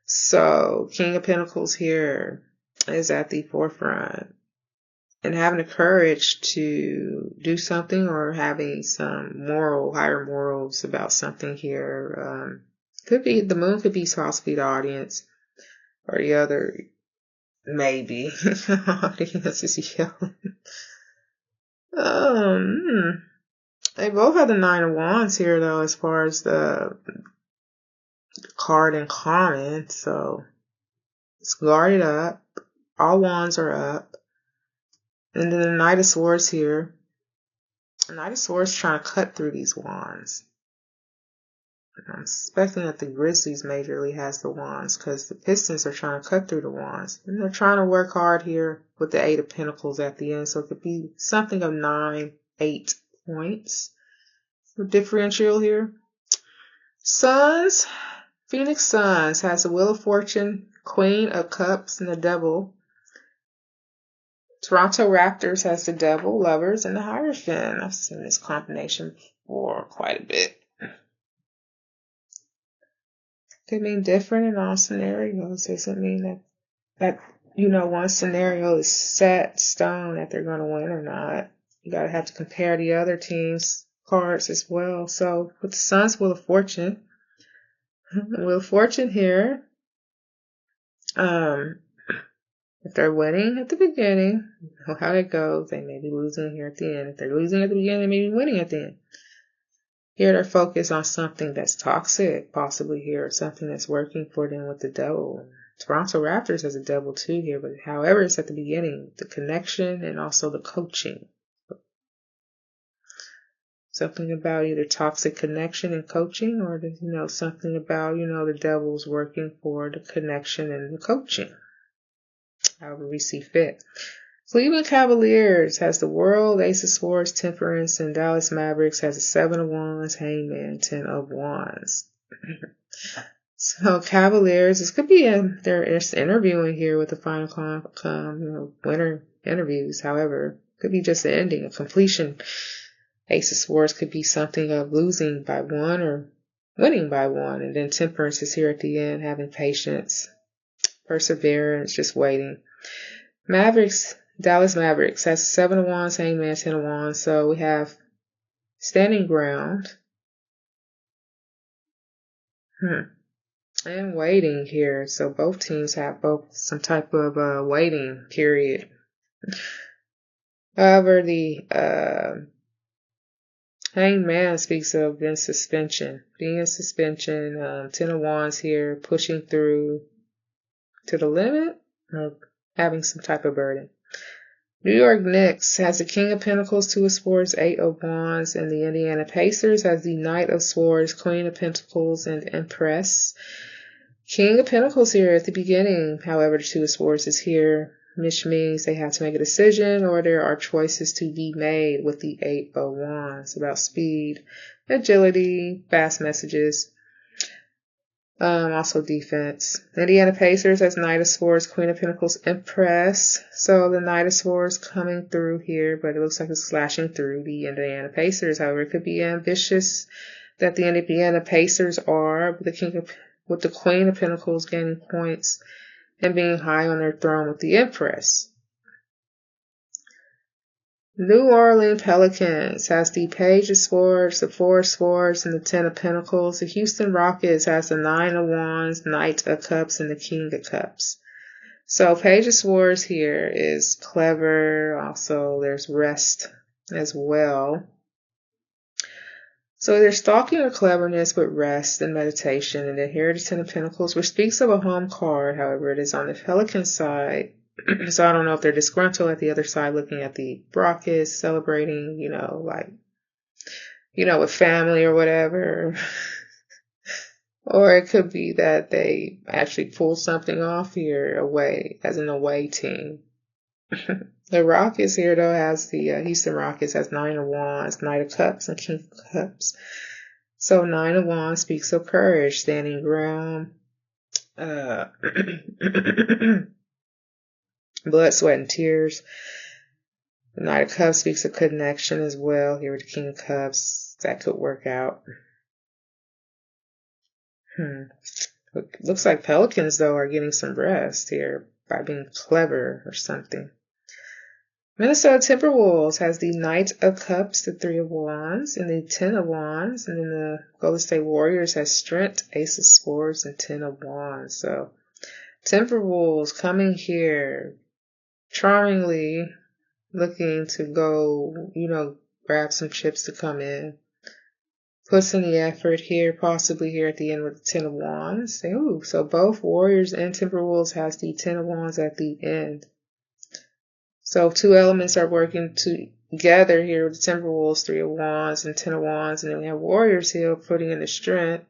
Speaker 1: So King of Pentacles here is at the forefront. And having the courage to do something, or having some higher morals about something here. Could be, the moon could be possibly the audience, or the other, Maybe. Audience is yelling. Um, they both have the 9 of Wands here, though, as far as the card in common. So it's guarded up. All wands are up. And then the Knight of Swords here. The Knight of Swords trying to cut through these wands. I'm suspecting that the Grizzlies majorly has the wands because the Pistons are trying to cut through the wands. And they're trying to work hard here with the 8 of Pentacles at the end. So it could be something of 9, 8 points. The differential here. Suns. Phoenix Suns has the Wheel of Fortune, Queen of Cups, and the Devil. Toronto Raptors has the Devil, Lovers, and the Hierophant. I've seen this combination before quite a bit. Could mean different in all scenarios. Doesn't mean that one scenario is set stone that they're going to win or not. You got to have to compare the other teams' cards as well. So with the Suns' Wheel of Fortune, Wheel of Fortune here. If they're winning at the beginning, you know how it goes. They may be losing here at the end. If they're losing at the beginning, they may be winning at the end. Here they're focused on something that's toxic, possibly here, something that's working for them with the Devil. Toronto Raptors has a Devil too here, but however, it's at the beginning, the connection and also the coaching. Something about either toxic connection and coaching or, something about, the Devil's working for the connection and the coaching. However we see fit. Cleveland Cavaliers has the World, Ace of Swords, Temperance, and Dallas Mavericks has the 7 of Wands, Hangman, 10 of Wands. So Cavaliers, this could be they're interviewing here with the final winner interviews. However, could be just the ending, a completion. Ace of Swords could be something of losing by 1 or winning by 1. And then Temperance is here at the end, having patience, perseverance, just waiting. Dallas Mavericks has 7 of Wands, Hangman, 10 of Wands. So we have standing ground. And waiting here. So both teams have some type of waiting period. However, the Hangman speaks of being in suspension. 10 of Wands here, pushing through to the limit or having some type of burden. New York Knicks has the King of Pentacles, 2 of Swords, 8 of Wands, and the Indiana Pacers has the Knight of Swords, Queen of Pentacles, and Empress. King of Pentacles here at the beginning. However, the 2 of Swords is here, which means they have to make a decision or there are choices to be made with the 8 of Wands about speed, agility, fast messages. Also defense. Indiana Pacers has Knight of Swords, Queen of Pentacles, Empress. So the Knight of Swords coming through here, but it looks like it's slashing through the Indiana Pacers. However, it could be ambitious that the Indiana Pacers are with the Queen of Pentacles gaining points and being high on their throne with the Empress. New Orleans Pelicans has the Page of Swords, the 4 of Swords, and the 10 of Pentacles. The Houston Rockets has the 9 of Wands, Knight of Cups, and the King of Cups. So Page of Swords here is clever. Also, there's rest as well. So there's stalking or cleverness with rest and meditation. And then here the 10 of Pentacles, which speaks of a home card. However, it is on the Pelican side. So I don't know if they're disgruntled at the other side looking at the Rockets, celebrating, with family or whatever. Or it could be that they actually pull something off here away, as an away team. The Rockets here, though, has the Houston Rockets has 9 of Wands, Knight of Cups, and King of Cups. So 9 of Wands speaks of courage, standing ground, blood, sweat, and tears. The Knight of Cups speaks of connection as well. Here with the King of Cups, that could work out. Looks like Pelicans, though, are getting some rest here by being clever or something. Minnesota Timberwolves has the Knight of Cups, the 3 of Wands, and the 10 of Wands. And then the Golden State Warriors has Strength, Ace of Swords, and 10 of Wands. So Timberwolves coming here, charmingly looking to go, grab some chips to come in. Puts in the effort here, possibly here at the end with the Ten of Wands. Ooh, so both Warriors and Timberwolves has the Ten of Wands at the end. So two elements are working together here with the Timberwolves, Three of Wands and Ten of Wands. And then we have Warriors here putting in the strength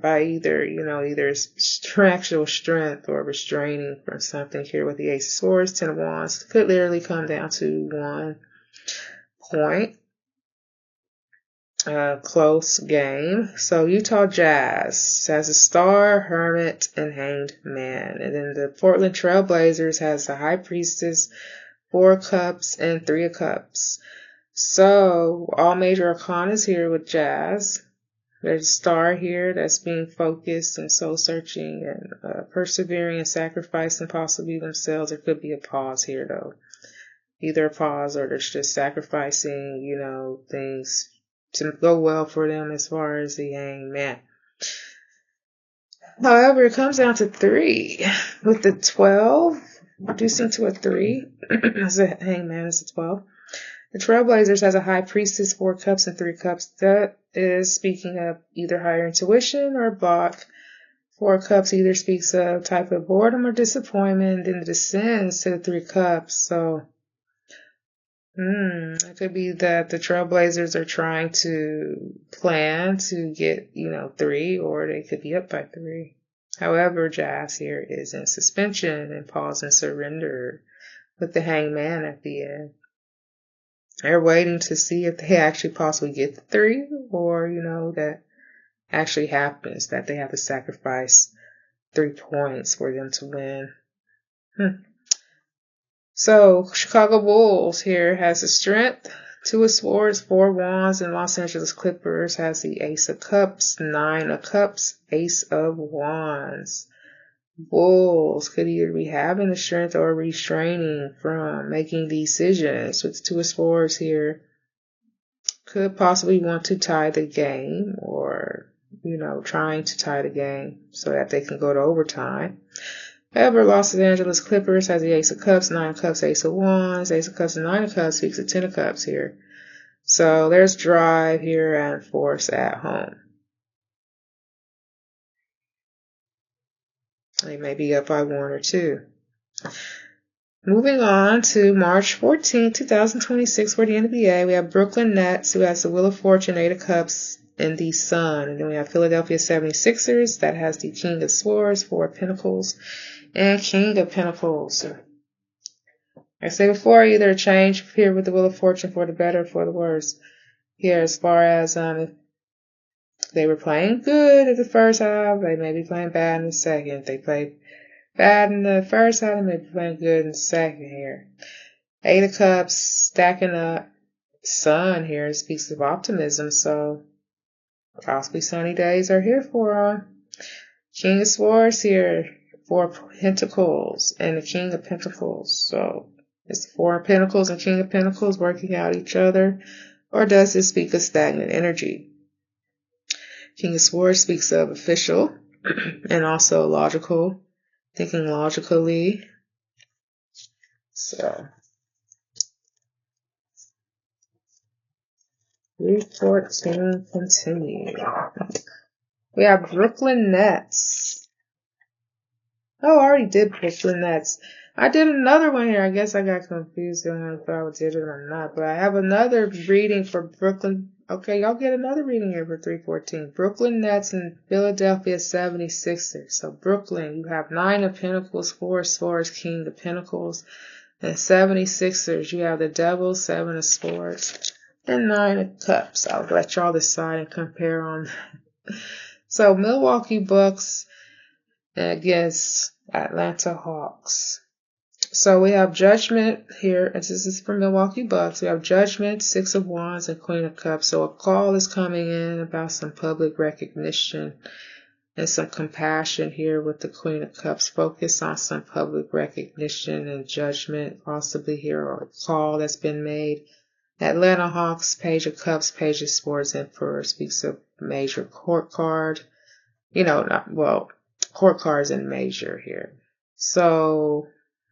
Speaker 1: by either actual strength or restraining from something here with the Ace of Swords, Ten of Wands. Could literally come down to 1 point. Close game. So Utah Jazz has a Star, Hermit, and Hanged Man. And then the Portland Trail Blazers has the High Priestess, 4 of Cups, and 3 of Cups. So all major arcanas here with Jazz. There's a Star here that's being focused and soul searching and persevering and sacrificing possibly themselves. There could be a pause here though. Either a pause or there's just sacrificing, things to go well for them as far as the Hanged Man. However, it comes down to 3 with the 12 reducing to a 3 as a Hanged Man is a 12. The Trailblazers has a High Priestess, 4 Cups, and 3 Cups. That is speaking of either higher intuition or block. 4 Cups either speaks of type of boredom or disappointment, and it descends to the 3 Cups. So it could be that the Trailblazers are trying to plan to get, 3, or they could be up by 3. However, Jazz here is in suspension and pause and surrender with the Hanged Man at the end. They're waiting to see if they actually possibly get the 3 or, that actually happens, that they have to sacrifice 3 points for them to win. So, Chicago Bulls here has the Strength, 2 of Swords, 4 of Wands, and Los Angeles Clippers has the Ace of Cups, 9 of Cups, Ace of Wands. Bulls could either be having the strength or restraining from making decisions with 2 of Swords here. Could possibly want to tie the game or, trying to tie the game so that they can go to overtime. However, Los Angeles Clippers has the Ace of Cups, 9 of Cups, Ace of Wands. Ace of Cups and 9 of Cups speaks of 10 of Cups here. So there's drive here and force at home. They may be up by 1 or 2. Moving on to March 14, 2026 for the NBA, we have Brooklyn Nets, who has the Wheel of Fortune, 8 of Cups, and the Sun. And then we have Philadelphia 76ers, that has the King of Swords, 4 of Pentacles, and King of Pentacles. Like I said before, either a change here with the Wheel of Fortune for the better or for the worse. Here, as far as if they were playing good at the first half, they may be playing bad in the second. If they play bad in the first half, they may be playing good in the second here. 8 of Cups, stacking up. Sun here speaks of optimism, so possibly sunny days are here for them. King of Swords here, 4 of Pentacles, and the King of Pentacles. So is the 4 of Pentacles and King of Pentacles working out each other, or does it speak of stagnant energy? King of Swords speaks of official and also logical, thinking logically. So 314 continue. We have Brooklyn Nets. Oh, I already did Brooklyn Nets. I did another one here. I guess I got confused on if I did it or not. But I have another reading for Brooklyn. Okay, y'all get another reading here for 314. Brooklyn Nets and Philadelphia 76ers. So Brooklyn, you have 9 of Pentacles, 4 of Swords, King of Pentacles. And 76ers, you have the Devil, 7 of Swords, and 9 of Cups. I'll let y'all decide and compare on that. So Milwaukee Bucks against Atlanta Hawks. So we have Judgment here, and this is for Milwaukee Bucks. We have Judgment, 6 of Wands, and Queen of Cups. So a call is coming in about some public recognition and some compassion here with the Queen of Cups. Focus on some public recognition and judgment, possibly here, or a call that's been made. Atlanta Hawks, Page of Cups, Page of Swords, Emperor speaks of major court card. court cards in major here. So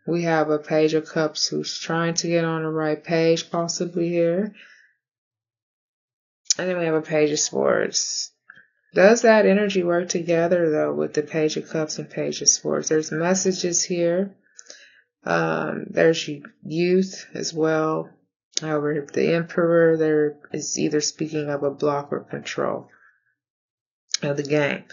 Speaker 1: we have a Page of Cups who's trying to get on the right page, possibly here. And then we have a Page of Swords. Does that energy work together, though, with the Page of Cups and Page of Swords? There's messages here. There's youth as well. However, the Emperor there is either speaking of a block or control of the game.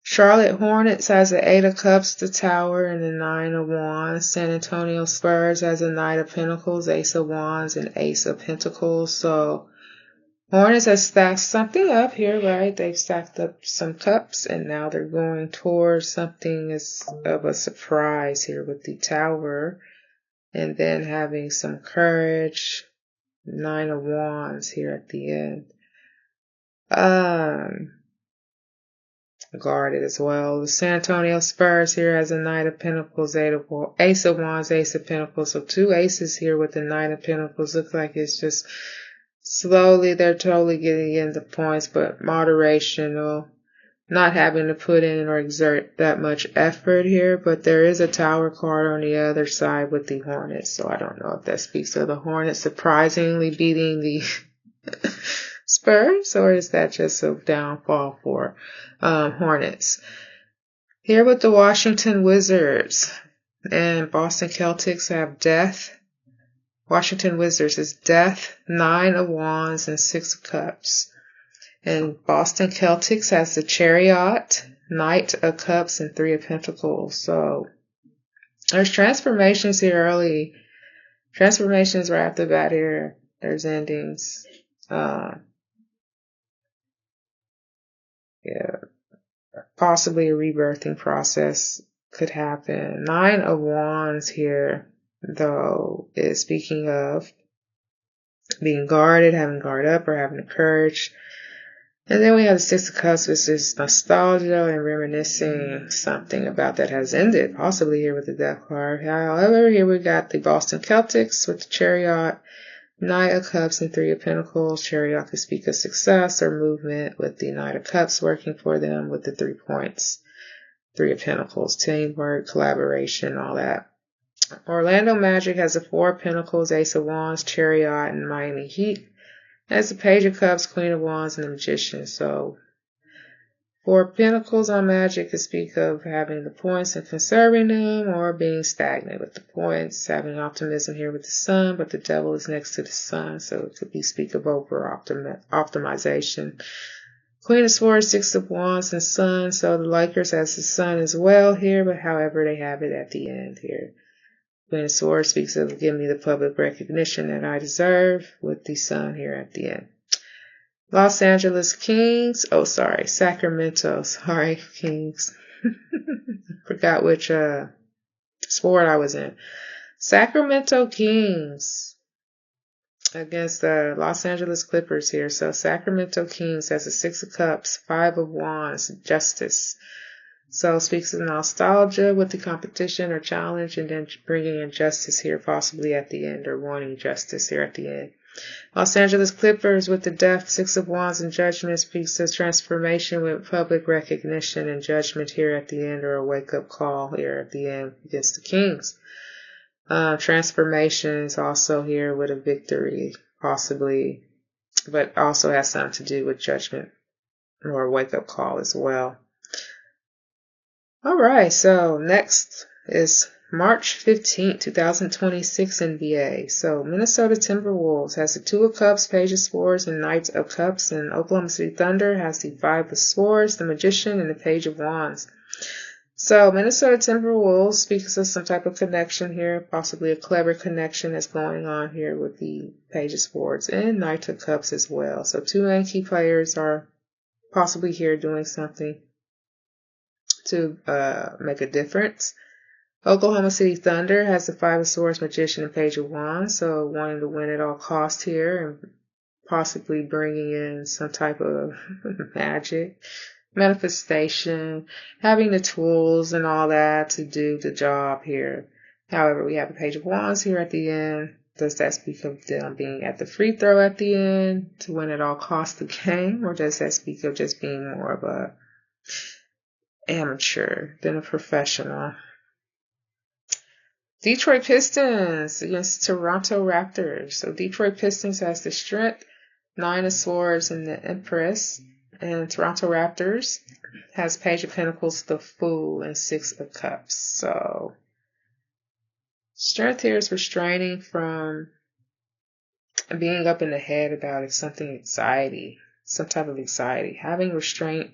Speaker 1: Charlotte Hornets has the Eight of Cups, the Tower, and the Nine of Wands. San Antonio Spurs has a Knight of Pentacles, Ace of Wands, and Ace of Pentacles. So Hornets has stacked something up here, right? They've stacked up some cups, and now they're going towards something as of a surprise here with the Tower. And then having some courage, Nine of Wands here at the end. Guarded as well. The San Antonio Spurs here has a Knight of Pentacles, Ace of Wands, Ace of Pentacles. So two aces here with the Knight of Pentacles. Looks like it's just slowly they're totally getting into points, but moderation, not having to put in or exert that much effort here. But there is a Tower card on the other side with the Hornets. So I don't know if that speaks of the Hornets surprisingly beating the Spurs, or is that just a downfall for Hornets? Here with the Washington Wizards and Boston Celtics have Death. Washington Wizards is Death, Nine of Wands, and Six of Cups. And Boston Celtics has the Chariot, Knight of Cups, and Three of Pentacles. So there's transformations here early. Transformations right after the bat here. There's endings. Yeah, possibly a rebirthing process could happen. Nine of Wands here, though, is speaking of being guarded, having guard up, or having the courage. And then we have the Six of Cups, which is nostalgia and reminiscing something about that has ended, possibly here with the Death card. However, here we got the Boston Celtics with the Chariot, Knight of Cups, and Three of Pentacles. Chariot could speak of success or movement, with the Knight of Cups working for them with the 3 points. Three of Pentacles, teamwork, collaboration, all that. Orlando Magic has the Four of Pentacles, Ace of Wands, Chariot, and Miami Heat. Has the Page of Cups, Queen of Wands, and the Magician. So Four of Pentacles on Magic could speak of having the points and conserving them, or being stagnant with the points, having optimism here with the Sun, but the Devil is next to the Sun, so it could be speak of over optimization. Queen of Swords, Six of Wands, and Sun, so the Lakers has the Sun as well here, but however they have it at the end here. Queen of Swords speaks of giving me the public recognition that I deserve, with the Sun here at the end. Los Angeles Kings. Sacramento. Sorry, Kings. Forgot which sport I was in. Sacramento Kings against the Los Angeles Clippers here. So Sacramento Kings has a Six of Cups, Five of Wands, Justice. So speaks of nostalgia with the competition or challenge, and then bringing in justice here possibly at the end, or wanting justice here at the end. Los Angeles Clippers with the Death, Six of Wands, and Judgment speaks of transformation with public recognition and judgment here at the end, or a wake-up call here at the end against the Kings. Transformations also here with a victory, possibly, but also has something to do with judgment or a wake-up call as well. All right, so next is March 15th, 2026 NBA. So Minnesota Timberwolves has the Two of Cups, Page of Swords, and Knight of Cups. And Oklahoma City Thunder has the Five of Swords, the Magician, and the Page of Wands. So Minnesota Timberwolves speaks of some type of connection here, possibly a clever connection that's going on here with the Page of Swords and Knight of Cups as well. So two main key players are possibly here doing something to make a difference. Oklahoma City Thunder has the Five of Swords, Magician, and Page of Wands, so wanting to win at all costs here and possibly bringing in some type of magic, manifestation, having the tools and all that to do the job here. However, we have the Page of Wands here at the end. Does that speak of them being at the free throw at the end to win at all costs the game, or does that speak of just being more of a amateur than a professional. Detroit Pistons against Toronto Raptors. So Detroit Pistons has the strength, 9 of swords, and the Empress. And Toronto Raptors has Page of Pentacles, the Fool, and 6 of Cups. So strength here is restraining from being up in the head about something anxiety, some type of anxiety. Having restraint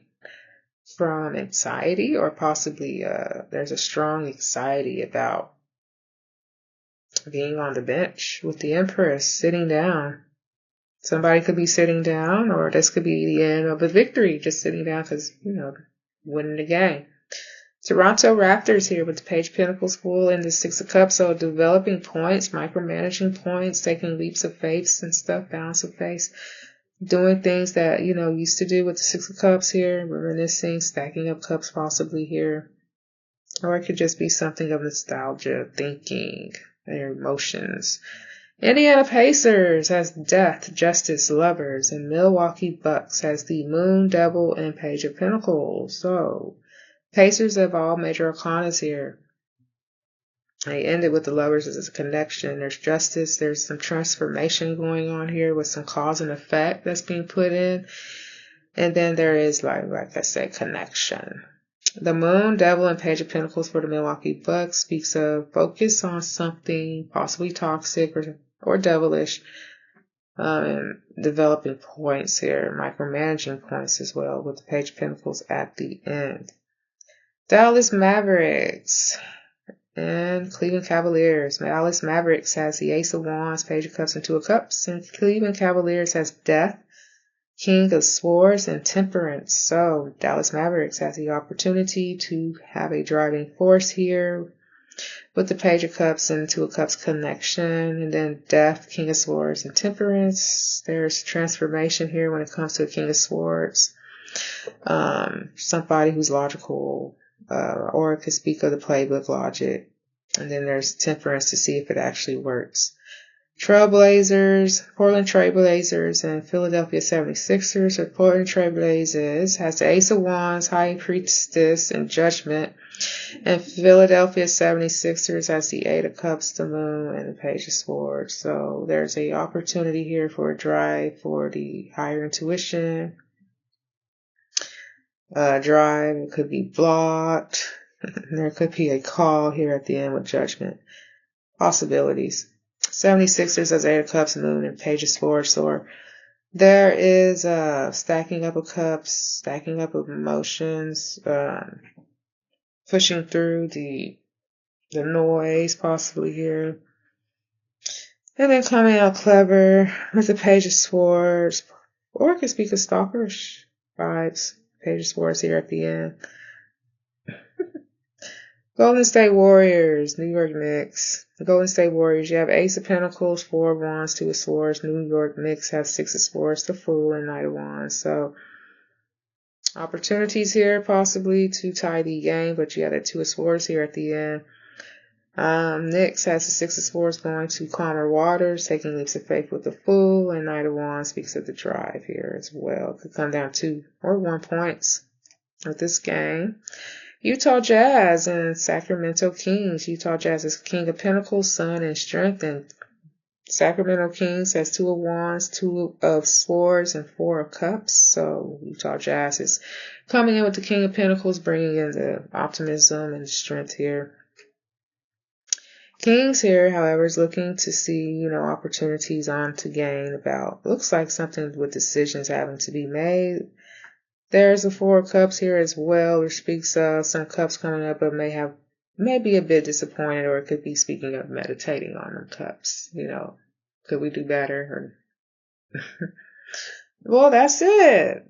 Speaker 1: from anxiety, or possibly there's a strong anxiety about being on the bench with the Empress, sitting down. Somebody could be sitting down, or this could be the end of a victory, just sitting down because, winning the game. Toronto Raptors here with the Page of Pentacles, Fool, and the 6 of Cups. So developing points, micromanaging points, taking leaps of faith and stuff, balance of faith, doing things that, used to do with the 6 of Cups here, reminiscing, stacking up cups possibly here. Or it could just be something of nostalgia, thinking, their emotions. Indiana Pacers has Death, Justice, Lovers, and Milwaukee Bucks has the Moon, Devil, and Page of Pentacles. So Pacers have all major arcanas here. They ended with the Lovers as a connection. There's justice. There's some transformation going on here with some cause and effect that's being put in. And then there is, like I said, connection. The Moon, Devil, and Page of Pentacles for the Milwaukee Bucks speaks of focus on something possibly toxic or devilish, and developing points here, micromanaging points as well, with the Page of Pentacles at the end. Dallas Mavericks and Cleveland Cavaliers. Dallas Mavericks has the Ace of Wands, Page of Cups, and 2 of Cups. And Cleveland Cavaliers has Death, King of Swords, and Temperance. So Dallas Mavericks has the opportunity to have a driving force here with the Page of Cups and 2 of Cups connection. And then Death, King of Swords, and Temperance. There's transformation here when it comes to a King of Swords. Somebody who's logical, or it could speak of the playbook logic. And then there's Temperance to see if it actually works. Trailblazers, Portland Trailblazers, and Philadelphia 76ers. Or Portland Trailblazers has the Ace of Wands, High Priestess, and Judgment. And Philadelphia 76ers has the 8 of Cups, the Moon, and the Page of Swords. So there's a opportunity here for a drive for the higher intuition. Drive, it could be blocked. There could be a call here at the end with Judgment. Possibilities. 76ers has 8 of Cups, Moon, and Page of Swords. So there is stacking up of cups, stacking up of emotions, pushing through the noise possibly here. And then coming out clever with the Page of Swords. Or it could speak of stalkerish vibes. Page of Swords here at the end. Golden State Warriors, New York Knicks. The Golden State Warriors, you have Ace of Pentacles, 4 of Wands, 2 of Swords. New York Knicks have 6 of Swords, the Fool, and Knight of Wands. So opportunities here possibly to tie the game, but you have that 2 of Swords here at the end. Knicks has the 6 of Swords going to calmer waters, taking leaps of faith with the Fool, and Knight of Wands speaks of the drive here as well. Could come down 2 or 1 points with this game. Utah Jazz and Sacramento Kings. Utah Jazz is King of Pentacles, Sun, and Strength, and Sacramento Kings has 2 of Wands, 2 of Swords, and 4 of Cups. So Utah Jazz is coming in with the King of Pentacles, bringing in the optimism and strength here. Kings here, however, is looking to see, opportunities on to gain about. Looks like something with decisions having to be made. There's a 4 of Cups here as well, which speaks of some cups coming up, but may be a bit disappointed, or it could be speaking of meditating on them cups. Could we do better? Well, that's it.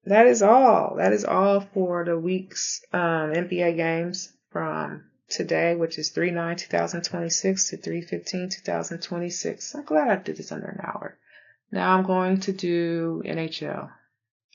Speaker 1: That is all. That is all for the week's NBA games from today, which is 3/9/2026 to 3/15/2026. I'm glad I did this under an hour. Now I'm going to do NHL.